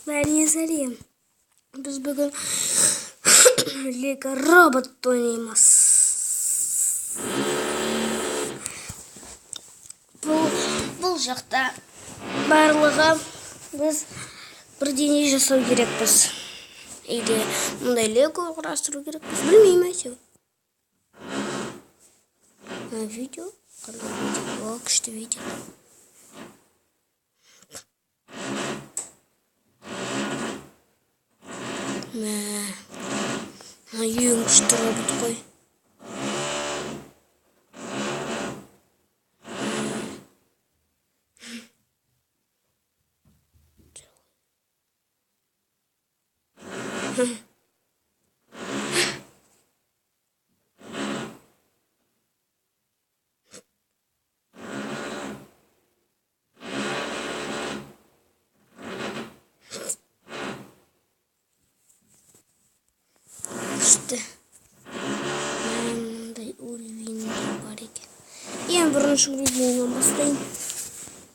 Бәріне сәлем. Біз бүгін Лего робот ойнаймыз. Бұл жақта барлығы біз бірдеңе жасау керекпіз. Или мұндай Лего құрастыру керекпіз. Білмеймін әйтеуір. Видео. Қандай видео? Күшті видео. Ең күшті робот қой. Күшті. Мындай уровень бар екен. Ең бірінші уровеньнен бастайын.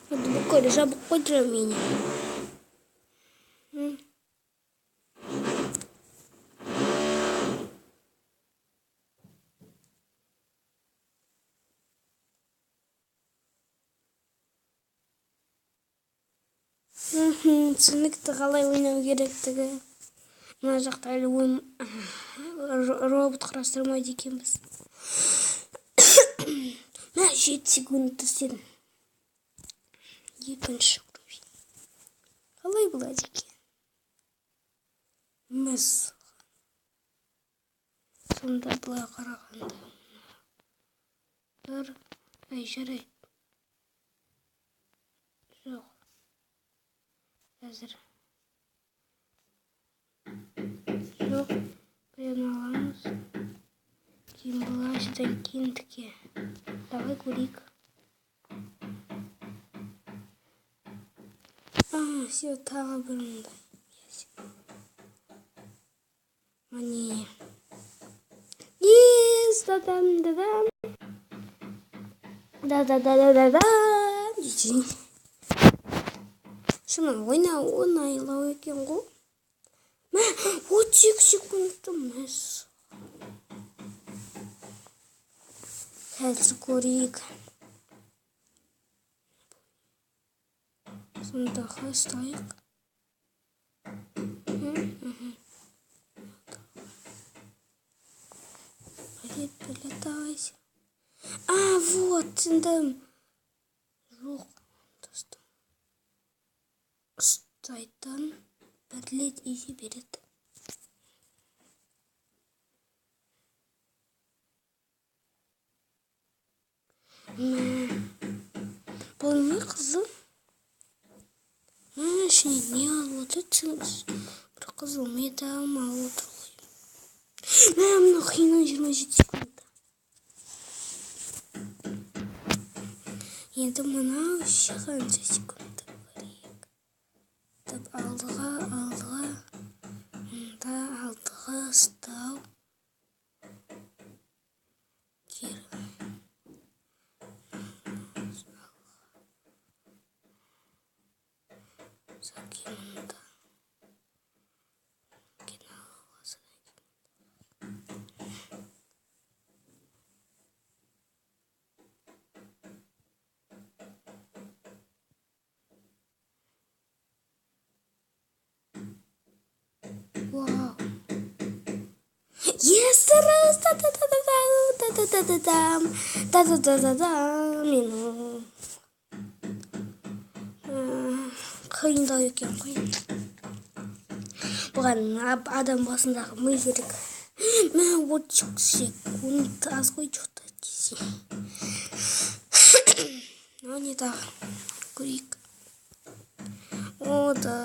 Бүкіл жабық қойдырам мені. Түсінікті қалай ойнау керектігі. Мына жақта әлі робот құрастырмайды екенбіз. 7 секунд істедім. Екінші уровень. Қалай болады екен? Мыс. Сонда былай қарағанда. Жарайды. Жоқ. Қазір. Жоқ. Прямо аламыз. Кейін былай содан кейін тіке. Давай көрейік. Все, тағы бір мұндай. Міне. Ес, дадам. Да-да-да-да-да-да. Шыны ойнайлау екен ғой. 32 секундты мәз. Қазір көрейік. Сонда қастайық. Привет, давайся. Вот, түсіндім. Жоқ, достым. Стайтан бірлет есе береді. Болмай қызыл. Ішіне не алып отыр түсіңіз. Бір қызыл металл алып отыр ғой. Мына қиыннан 27 секунд. Енді мынау қанша секунд көрейік. Алдыға. Мұнда алдыға ұстау. Кері. Закинуда. Вау. Yes, раз. Да-да-да-да-да. Мен қиындау екен қиын. Бұған адам басындағы ми керек. 30 секунд аз ғой жоқта десе. Не тағы көрейік. Ода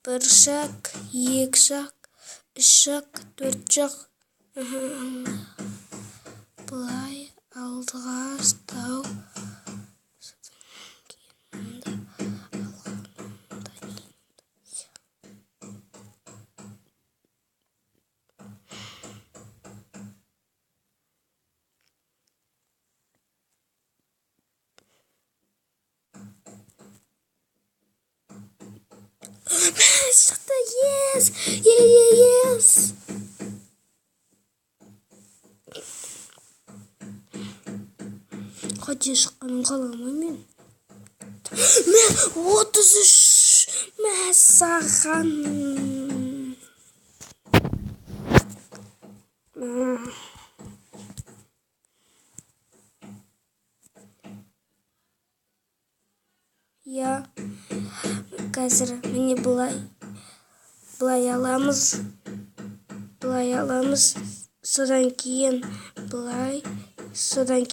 бір шақ, екі шақ, үш шақ, төрт шақ. Бұлай алдыға ұстау. шықты. Ес. Қате шыққанын қаламаймын мен. Мен 33 мәссаған. Я қазір міне бұлай аламыз. Содан кейін бұлай.